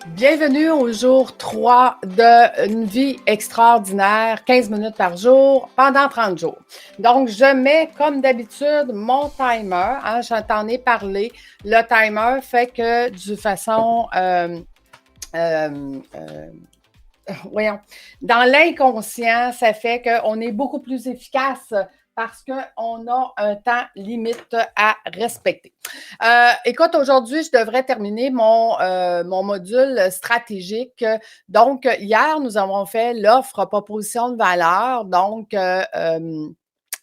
Bienvenue au jour 3 d'une vie extraordinaire, 15 minutes par jour, pendant 30 jours. Donc, je mets, comme d'habitude, mon timer. Je t'en ai parlé. Le timer fait que, de façon... voyons, dans l'inconscient, ça fait qu'on est beaucoup plus efficace parce qu'on a un temps limite à respecter. Écoute, aujourd'hui, je devrais terminer mon module stratégique. Donc, hier, nous avons fait l'offre proposition de valeur. Donc,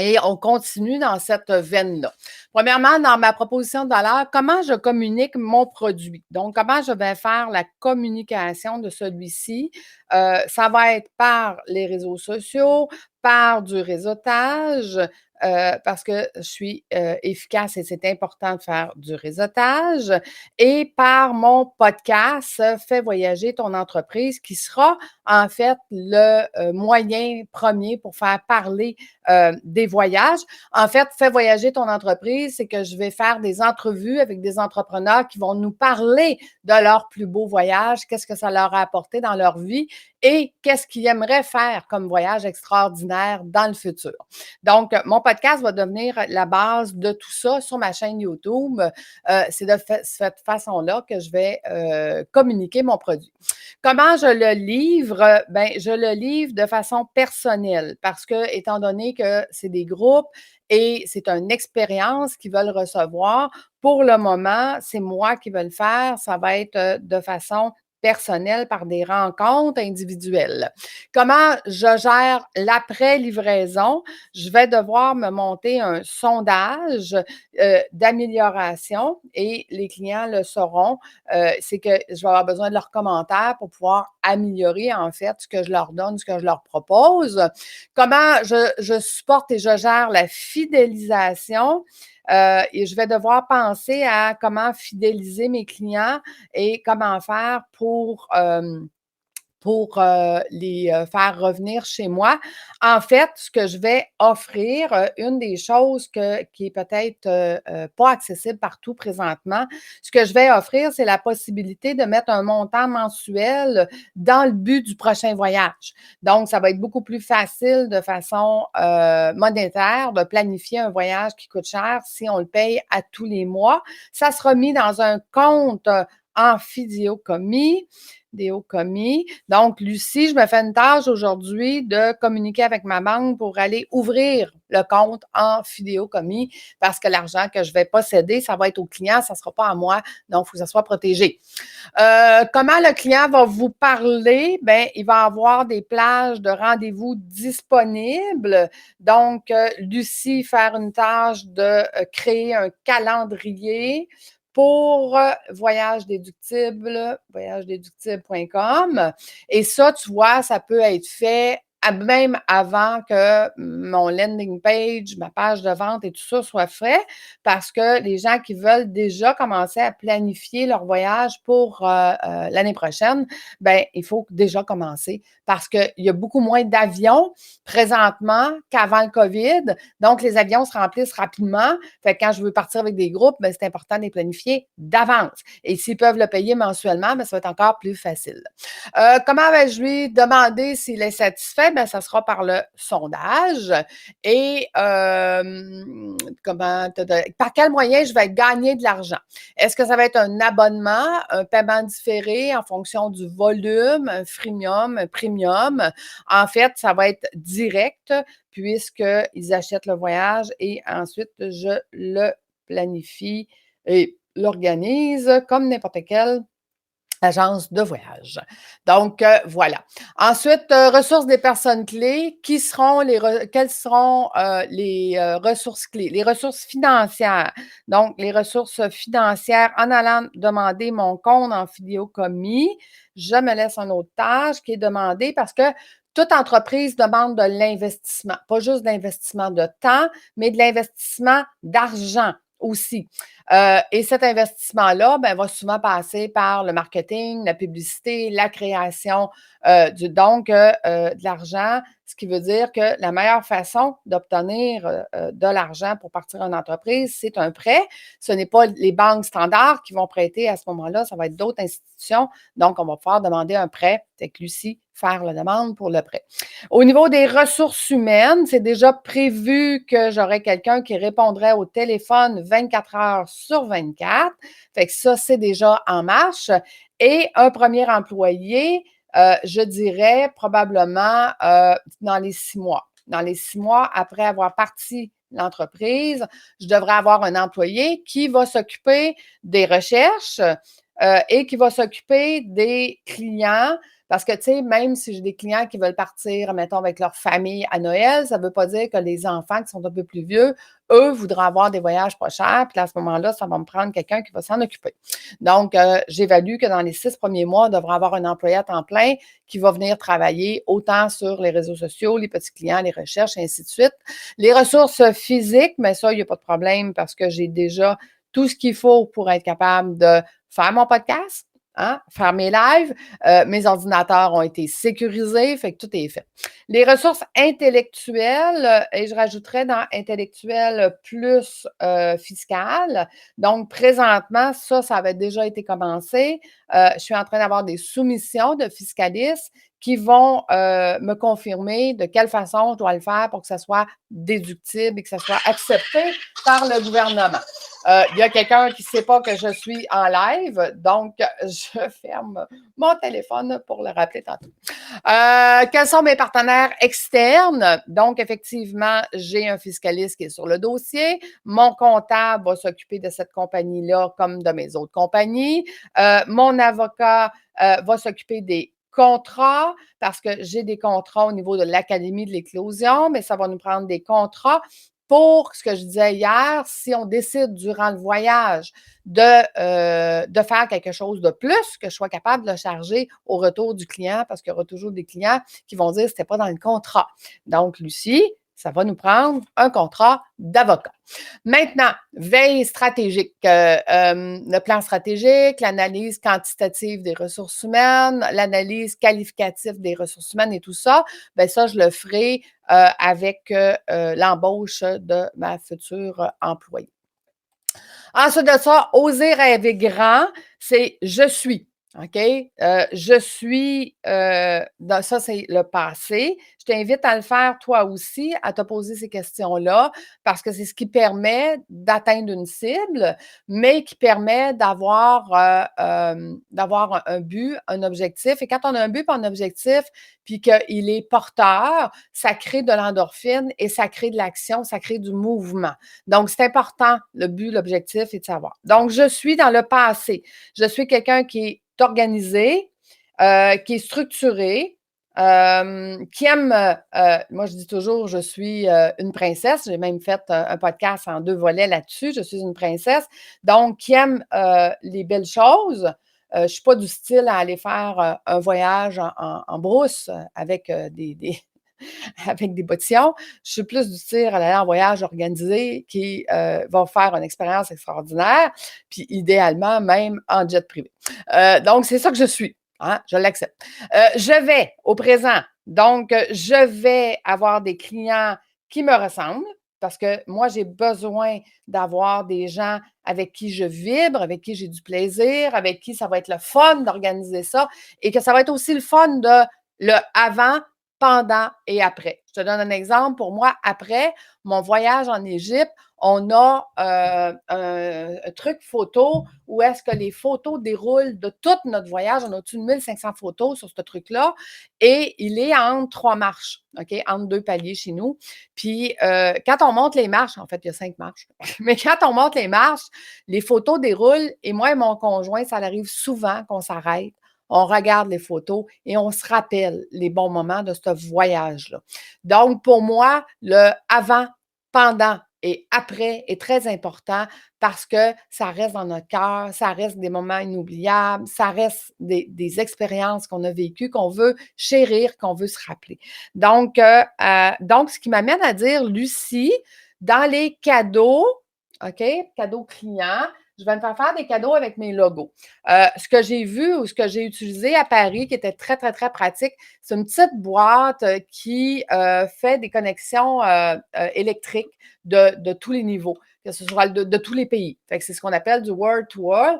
et on continue dans cette veine-là. Premièrement, dans ma proposition de valeur, comment je communique mon produit? Donc, comment je vais faire la communication de celui-ci? Ça va être par les réseaux sociaux, par du réseautage, parce que je suis efficace et c'est important de faire du réseautage, et par mon podcast Fais voyager ton entreprise, qui sera en fait le moyen premier pour faire parler des voyages. En fait, Fais voyager ton entreprise, c'est que je vais faire des entrevues avec des entrepreneurs qui vont nous parler de leur plus beau voyage, qu'est-ce que ça leur a apporté dans leur vie et qu'est-ce qu'ils aimeraient faire comme voyage extraordinaire dans le futur. Donc, mon podcast va devenir la base de tout ça sur ma chaîne YouTube. C'est de cette façon-là que je vais communiquer mon produit. Comment je le livre? Ben, je le livre de façon personnelle parce que, étant donné que c'est des groupes et c'est une expérience qu'ils veulent recevoir, pour le moment, c'est moi qui vais le faire. Ça va être de façon personnelle par des rencontres individuelles. Comment je gère l'après-livraison? Je vais devoir me monter un sondage d'amélioration et les clients le sauront. C'est que je vais avoir besoin de leurs commentaires pour pouvoir améliorer en fait ce que je leur donne, ce que je leur propose. Comment je supporte et je gère la fidélisation? Et je vais devoir penser à comment fidéliser mes clients et comment faire pour les faire revenir chez moi. En fait, ce que je vais offrir, une des choses qui est peut-être pas accessible partout présentement, ce que je vais offrir, c'est la possibilité de mettre un montant mensuel dans le but du prochain voyage. Donc, ça va être beaucoup plus facile de façon monétaire de planifier un voyage qui coûte cher si on le paye à tous les mois. Ça sera mis dans un compte en fidéocommis. Donc, Lucie, je me fais une tâche aujourd'hui de communiquer avec ma banque pour aller ouvrir le compte en fidéocommis parce que l'argent que je vais posséder, ça va être au client, ça ne sera pas à moi. Donc, il faut que ça soit protégé. Comment le client va vous parler? Bien, il va avoir des plages de rendez-vous disponibles. Donc, Lucie, faire une tâche de créer un calendrier pour voyagedéductible.com. Et ça, tu vois, ça peut être fait même avant que mon landing page, ma page de vente et tout ça soit fait, parce que les gens qui veulent déjà commencer à planifier leur voyage pour l'année prochaine, ben il faut déjà commencer parce qu'il y a beaucoup moins d'avions présentement qu'avant le COVID. Donc, les avions se remplissent rapidement. Fait que quand je veux partir avec des groupes, ben, c'est important de les planifier d'avance. Et s'ils peuvent le payer mensuellement, ben, ça va être encore plus facile. Comment vais-je lui demander s'il est satisfait? Ben, ça sera par le sondage. Et par quel moyen je vais gagner de l'argent? Est-ce que ça va être un abonnement, un paiement différé en fonction du volume, un freemium, un premium? En fait, ça va être direct puisqu'ils achètent le voyage et ensuite je le planifie et l'organise comme n'importe quel agence de voyage. Donc, voilà. Ensuite, ressources des personnes clés. Quelles seront les ressources clés? Les ressources financières. Donc, les ressources financières, en allant demander mon compte en fidéocommis, je me laisse une autre tâche qui est demandée parce que toute entreprise demande de l'investissement, pas juste de l'investissement de temps, mais de l'investissement d'argent aussi. Et cet investissement-là, ben, va souvent passer par le marketing, la publicité, la création de l'argent. ce qui veut dire que la meilleure façon d'obtenir de l'argent pour partir en entreprise, c'est un prêt. Ce n'est pas les banques standards qui vont prêter à ce moment-là, ça va être d'autres institutions. Donc, on va pouvoir demander un prêt. C'est que Lucie, faire la demande pour le prêt. Au niveau des ressources humaines, c'est déjà prévu que j'aurai quelqu'un qui répondrait au téléphone 24 heures sur 24. Fait que ça, c'est déjà en marche. Et un premier employé, je dirais probablement dans les 6 mois. Dans les 6 mois, après avoir parti l'entreprise, je devrais avoir un employé qui va s'occuper des recherches et qui va s'occuper des clients. Parce que, tu sais, même si j'ai des clients qui veulent partir, mettons, avec leur famille à Noël, ça ne veut pas dire que les enfants qui sont un peu plus vieux, eux, voudraient avoir des voyages pas chers. Puis à ce moment-là, ça va me prendre quelqu'un qui va s'en occuper. Donc, j'évalue que dans les 6 premiers mois, on devrait avoir un employé à temps plein qui va venir travailler autant sur les réseaux sociaux, les petits clients, les recherches, et ainsi de suite. Les ressources physiques, mais ça, il n'y a pas de problème parce que j'ai déjà tout ce qu'il faut pour être capable de faire mon podcast, hein, faire mes lives. Mes ordinateurs ont été sécurisés, fait que tout est fait. Les ressources intellectuelles, et je rajouterais dans intellectuel plus fiscal. Donc, présentement, ça avait déjà été commencé. Je suis en train d'avoir des soumissions de fiscalistes qui vont me confirmer de quelle façon je dois le faire pour que ça soit déductible et que ça soit accepté par le gouvernement. Il y a quelqu'un qui ne sait pas que je suis en live, donc je ferme mon téléphone pour le rappeler tantôt. Quels sont mes partenaires externes? Donc, effectivement, j'ai un fiscaliste qui est sur le dossier. Mon comptable va s'occuper de cette compagnie-là comme de mes autres compagnies. Mon avocat va s'occuper des contrats parce que j'ai des contrats au niveau de l'Académie de l'éclosion, mais ça va nous prendre des contrats pour ce que je disais hier, si on décide durant le voyage de faire quelque chose de plus, que je sois capable de le charger au retour du client, parce qu'il y aura toujours des clients qui vont dire que ce n'était pas dans le contrat. Donc, Lucie, ça va nous prendre un contrat d'avocat. Maintenant, veille stratégique. Le plan stratégique, l'analyse quantitative des ressources humaines, l'analyse qualificative des ressources humaines et tout ça, bien ça, je le ferai avec l'embauche de ma future employée. Ensuite de ça, oser rêver grand, c'est je suis. OK? Je suis, ça, c'est le passé. Je t'invite à le faire toi aussi, à te poser ces questions-là, parce que c'est ce qui permet d'atteindre une cible, mais qui permet d'avoir un but, un objectif. Et quand on a un but et un objectif, puis qu'il est porteur, ça crée de l'endorphine et ça crée de l'action, ça crée du mouvement. Donc, c'est important, le but, l'objectif et de savoir. Donc, je suis dans le passé. Je suis quelqu'un qui est organisé, qui est structuré, qui aime, moi je dis toujours, je suis une princesse. J'ai même fait un podcast en 2 volets là-dessus. Je suis une princesse. Donc, qui aime les belles choses. Je ne suis pas du style à aller faire un voyage en brousse avec avec des bottillons. Je suis plus du style à aller en voyage organisé qui va faire une expérience extraordinaire, puis idéalement même en jet privé. Donc, c'est ça que je suis. Hein, je l'accepte. Je vais au présent. Donc, je vais avoir des clients qui me ressemblent parce que moi, j'ai besoin d'avoir des gens avec qui je vibre, avec qui j'ai du plaisir, avec qui ça va être le fun d'organiser ça et que ça va être aussi le fun de le avant, pendant et après. Je te donne un exemple. Pour moi, après mon voyage en Égypte, on a un truc photo où est-ce que les photos déroulent de tout notre voyage. On a au-dessus de 1500 photos sur ce truc-là et il est entre 3 marches, OK, entre 2 paliers chez nous. Puis, quand on monte les marches, en fait, il y a 5 marches, mais quand on monte les marches, les photos déroulent et moi et mon conjoint, ça arrive souvent qu'on s'arrête. On regarde les photos et on se rappelle les bons moments de ce voyage-là. Donc, pour moi, le avant, pendant et après est très important parce que ça reste dans notre cœur, ça reste des moments inoubliables, ça reste des expériences qu'on a vécues, qu'on veut chérir, qu'on veut se rappeler. Donc, ce qui m'amène à dire, Lucie, dans les cadeaux, OK, cadeaux clients, je vais me faire des cadeaux avec mes logos. Ce que j'ai vu ou ce que j'ai utilisé à Paris, qui était très, très, très pratique, c'est une petite boîte qui fait des connexions électriques de tous les niveaux, que ce soit de tous les pays. Fait que c'est ce qu'on appelle du World to World.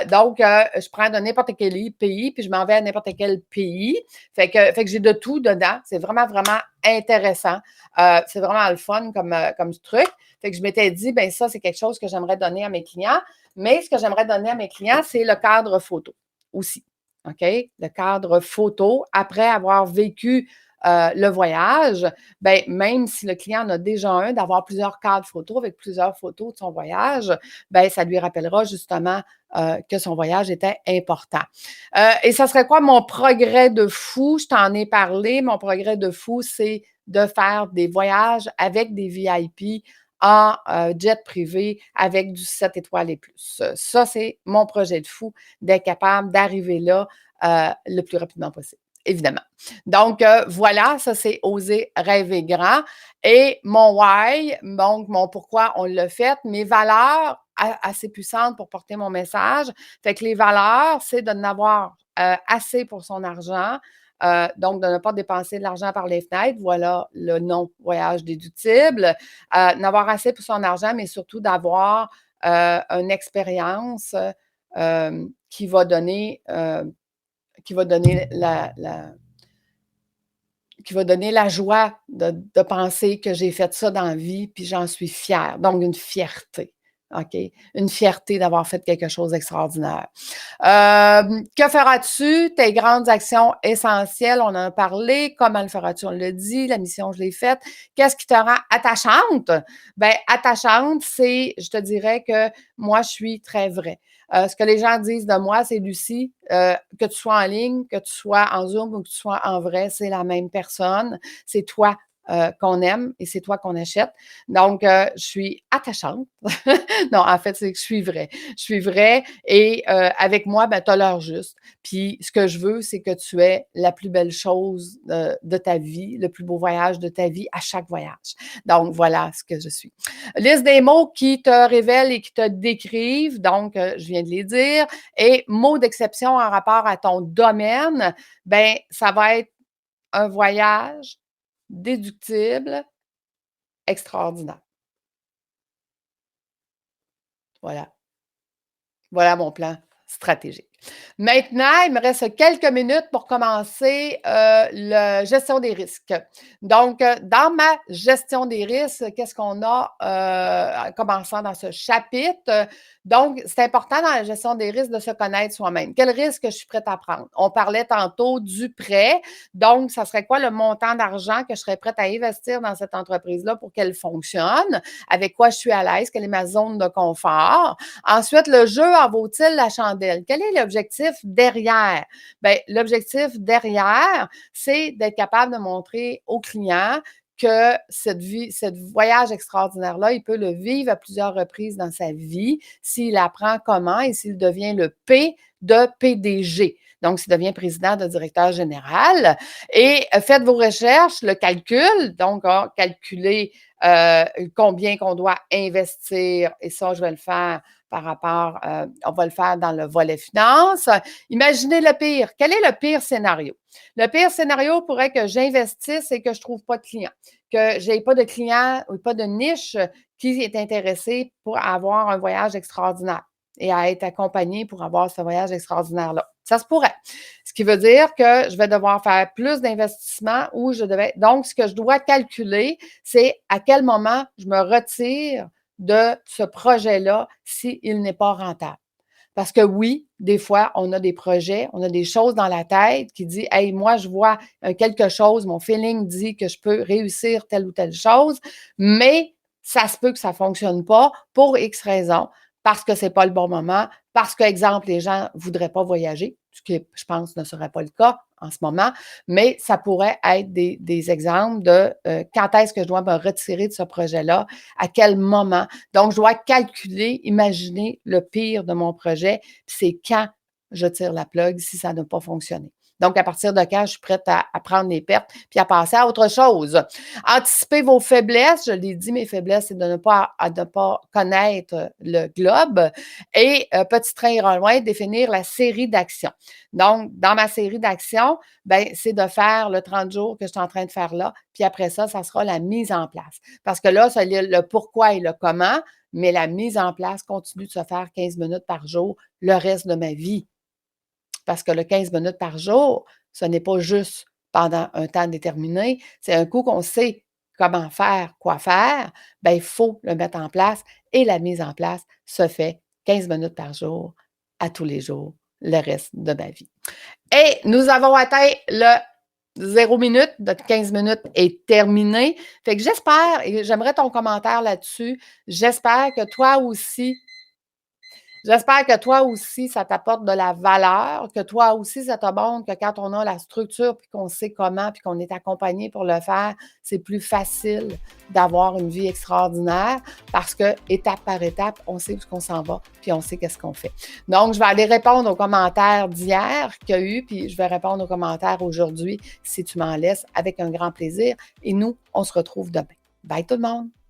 Donc, je prends de n'importe quel pays, puis je m'en vais à n'importe quel pays. Fait que j'ai de tout dedans. C'est vraiment, vraiment intéressant. C'est vraiment le fun comme truc. Fait que je m'étais dit, ben ça, c'est quelque chose que j'aimerais donner à mes clients. Mais ce que j'aimerais donner à mes clients, c'est le cadre photo aussi. OK? Le cadre photo, après avoir vécu le voyage, ben, même si le client en a déjà un, d'avoir plusieurs cadres photos avec plusieurs photos de son voyage, ben, ça lui rappellera justement que son voyage était important. Et ça serait quoi mon progrès de fou? Je t'en ai parlé. Mon progrès de fou, c'est de faire des voyages avec des VIP en jet privé avec du 7 étoiles et plus. Ça, c'est mon projet de fou, d'être capable d'arriver là le plus rapidement possible, évidemment. Donc, voilà, ça, c'est oser rêver grand. Et mon why, donc mon pourquoi on l'a fait, mes valeurs assez puissantes pour porter mon message. Fait que les valeurs, c'est de n'avoir assez pour son argent, donc de ne pas dépenser de l'argent par les fenêtres. Voilà le non-voyage déductible. N'avoir assez pour son argent, mais surtout d'avoir une expérience qui va donner la joie de penser que j'ai fait ça dans la vie, puis j'en suis fière. Donc, une fierté. OK? Une fierté d'avoir fait quelque chose d'extraordinaire. Que feras-tu? Tes grandes actions essentielles, on en a parlé. Comment le feras-tu? On l'a dit. La mission, je l'ai faite. Qu'est-ce qui te rend attachante? Bien, attachante, c'est, je te dirais que moi, je suis très vraie. Ce que les gens disent de moi, c'est Lucie, que tu sois en ligne, que tu sois en Zoom ou que tu sois en vrai, c'est la même personne. C'est toi qu'on aime et c'est toi qu'on achète. Donc, je suis attachante. Non, en fait, c'est que je suis vraie. Je suis vraie et avec moi, ben, tu as l'heure juste. Puis, ce que je veux, c'est que tu aies la plus belle chose de ta vie, le plus beau voyage de ta vie à chaque voyage. Donc, voilà ce que je suis. Liste des mots qui te révèlent et qui te décrivent. Donc, je viens de les dire. Et mots d'exception en rapport à ton domaine, ben, ça va être un voyage déductible, extraordinaire. Voilà. Voilà mon plan stratégique. Maintenant, il me reste quelques minutes pour commencer la gestion des risques. Donc, dans ma gestion des risques, qu'est-ce qu'on a en commençant dans ce chapitre? Donc, c'est important dans la gestion des risques de se connaître soi-même. Quel risque je suis prête à prendre? On parlait tantôt du prêt. Donc, ça serait quoi le montant d'argent que je serais prête à investir dans cette entreprise-là pour qu'elle fonctionne? Avec quoi je suis à l'aise? Quelle est ma zone de confort? Ensuite, le jeu en vaut-il la chandelle? Quel est l'objectif derrière? Bien, l'objectif derrière, c'est d'être capable de montrer au client que ce voyage extraordinaire-là, il peut le vivre à plusieurs reprises dans sa vie s'il apprend comment et s'il devient le P de PDG. Donc, s'il devient président de directeur général. Et faites vos recherches, le calcul, donc calculer combien qu'on doit investir, et ça, je vais le faire par rapport, on va le faire dans le volet finance. Imaginez le pire. Quel est le pire scénario? Le pire scénario pourrait que j'investisse et que je ne trouve pas de clients, que je n'ai pas de clients ou pas de niche qui est intéressé pour avoir un voyage extraordinaire et à être accompagné pour avoir ce voyage extraordinaire-là. Ça se pourrait. Ce qui veut dire que je vais devoir faire plus d'investissements ou je devais. Donc, ce que je dois calculer, c'est à quel moment je me retire de ce projet-là s'il n'est pas rentable. Parce que oui, des fois, on a des projets, on a des choses dans la tête qui disent, hey, moi, je vois quelque chose, mon feeling dit que je peux réussir telle ou telle chose, mais ça se peut que ça ne fonctionne pas pour X raisons, parce que ce n'est pas le bon moment, parce que, exemple, les gens ne voudraient pas voyager, ce qui, je pense, ne serait pas le cas en ce moment, mais ça pourrait être des exemples de quand est-ce que je dois me retirer de ce projet-là, à quel moment. Donc, je dois calculer, imaginer le pire de mon projet, puis c'est quand je tire la plug si ça n'a pas fonctionné. Donc, à partir de quand je suis prête à prendre les pertes puis à passer à autre chose. Anticipez vos faiblesses. Je l'ai dit, mes faiblesses, c'est de ne pas connaître le globe. Et petit train ira loin, définir la série d'actions. Donc, dans ma série d'actions, ben, c'est de faire le 30 jours que je suis en train de faire là. Puis après ça, ça sera la mise en place. Parce que là, c'est le pourquoi et le comment, mais la mise en place continue de se faire 15 minutes par jour le reste de ma vie. Parce que le 15 minutes par jour, ce n'est pas juste pendant un temps déterminé, c'est un coup qu'on sait comment faire, quoi faire, bien, il faut le mettre en place et la mise en place se fait 15 minutes par jour, à tous les jours, le reste de ma vie. Et nous avons atteint le 0 minute, notre 15 minutes est terminé. Fait que j'espère, et j'aimerais ton commentaire là-dessus, j'espère que toi aussi, ça t'apporte de la valeur, que toi aussi, ça te montre que quand on a la structure, puis qu'on sait comment, puis qu'on est accompagné pour le faire, c'est plus facile d'avoir une vie extraordinaire parce que, étape par étape, on sait où on s'en va, puis on sait qu'est-ce qu'on fait. Donc, je vais aller répondre aux commentaires d'hier qu'il y a eu, puis je vais répondre aux commentaires aujourd'hui, si tu m'en laisses, avec un grand plaisir. Et nous, on se retrouve demain. Bye tout le monde!